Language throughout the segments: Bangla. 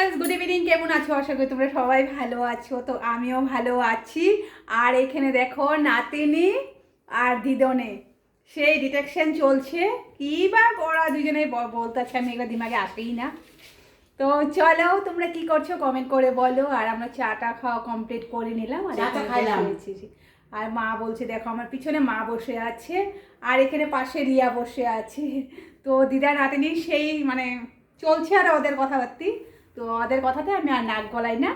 Guys, good evening. কেমন আছো? আশা করি তোমরা সবাই ভালো আছো। তো আমিও ভালো আছি। আর এখানে দেখো নাতিনি আর দিদনে সেই ডিটেকশন চলছে। কি বা ওরা দুজনে বলতেছে, আমি এগুলো দিমাগে আসেই না। তো চলো, তোমরা কি করছো কমেন্ট করে বলো। আর আমরা চাটা খাওয়া কমপ্লিট করে নিলাম আর চাটা খাইলাম। আর মা বলছে, দেখো আমার পিছনে মা বসে আছে আর এখানে পাশে রিয়া বসে আছে। তো দিদা নাতিনি সেই মানে চলছে আর ওদের কথাবার্তি। তো ওদের কথাতে আমি আর নাক গলাই না।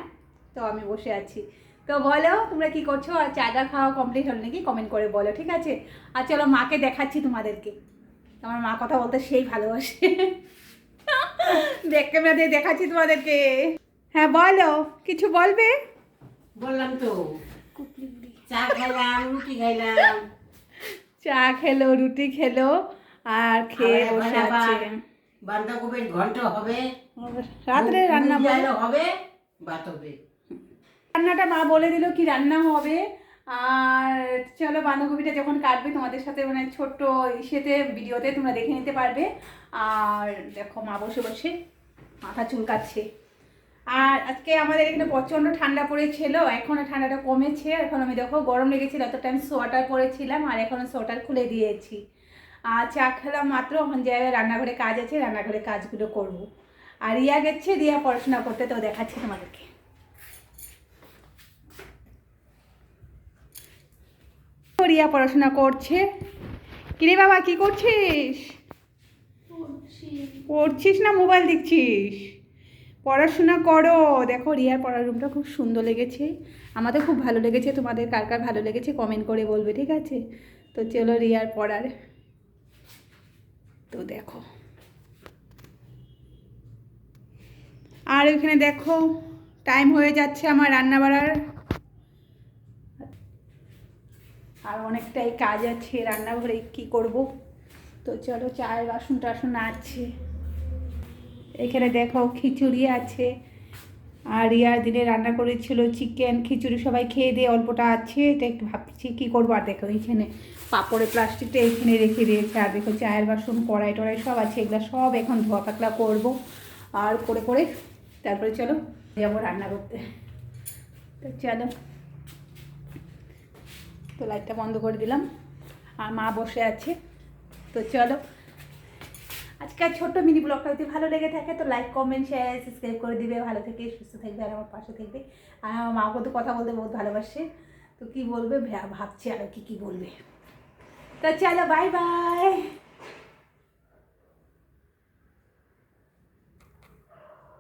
তো আমি বসে আছি। তো বলো তোমরা কি করছো, আর চাটা খাওয়া কমপ্লিট হলো নাকি কমেন্ট করে বলো, ঠিক আছে? আর চলো মাকে দেখাচ্ছি তোমাদেরকে। আমার মা কথা বলতে সেই ভালোবাসে। দেখ ক্যামেরা দিয়ে দেখাচ্ছি তোমাদেরকে। হ্যাঁ বলো, কিছু বলবে? বললাম তো চা খাইলাম, রুটি খাইলাম। চা খেলো, রুটি খেলো আর খেয়ে বসে আছে। বাঁধাকপির ঘন্ট হবে, রাত্রে রান্না হবে, ভাত হবে। রান্নাটা মা বলে দিল কি রান্না হবে। আর চলো, বাঁধাকপিটা যখন কাটবে তোমাদের সাথে মানে ছোট্ট ইসেতে ভিডিওতে তোমরা দেখে নিতে পারবে। আর দেখো মা বসে বসে মাথা চুলকাচ্ছে। আর আজকে আমাদের এখানে প্রচণ্ড ঠান্ডা পড়েছিল, এখনও ঠান্ডাটা কমেছে। এখন আমি দেখো গরম লেগেছিল এত টাইম সোয়েটার পরেছিলাম আর এখনও সোয়েটার খুলে দিয়েছি। আর চা খেলাম মাত্র, এখন জায়গায় রান্নাঘরে কাজ আছে, রান্নাঘরে কাজগুলো করব। আর রিয়া গেছে, রিয়া পড়াশোনা করতে, তো দেখাচ্ছি তোমাদেরকে। রিয়া পড়াশোনা করছে। কিরে বাবা, কি করছিস? পড়ছিস না মোবাইল দেখছিস? পড়াশোনা করো। দেখো রিয়ার পড়ার রুমটা খুব সুন্দর লেগেছে, আমাদের খুব ভালো লেগেছে। তোমাদের কার কার ভালো লেগেছে কমেন্ট করে বলবে, ঠিক আছে? তো চলো রিয়ার পড়ার। তো দেখো, আর ওইখানে দেখো টাইম হয়ে যাচ্ছে আমার রান্না বাড়ার। আর অনেকটাই কাজ আছে রান্নাঘরে, কি করব। তো চলো, চায়ের বাসন টাসন আছে। এখানে দেখো খিচুড়ি আছে। আর রিয়ার দিনে রান্না করেছিল চিকেন, খিচুড়ি সবাই খেয়ে দিয়ে অল্পটা আছে। এটা একটু ভাবছি কী করবো। আর দেখো এইখানে পাঁপড়ের প্লাস্টিকটা এইখানে রেখে দিয়েছে। আর দেখো চায়ের বাসন কড়াই টড়াই সব আছে, এগুলো সব এখন ধোয়া পাতলা করবো। আর করে করে তারপরে চলো যাবো রান্না করতে। তো চলো, তো লাইটটা বন্ধ করে দিলাম আর মা বসে আছে। তো চলো, আজকে ছোট্ট মিনি ব্লগটা যদি ভালো লেগে থাকে তো লাইক কমেন্ট শেয়ার সাবস্ক্রাইব করে দিবে। ভালো থেকে সুস্থ থাকবে আর আমার পাশে থাকবে। আর আমার মাও তো কথা বলতে বহুত ভালোবাসে। তো কি বলবে ভাবছি আরও কি বলবে। তো চলো, বাই বাই।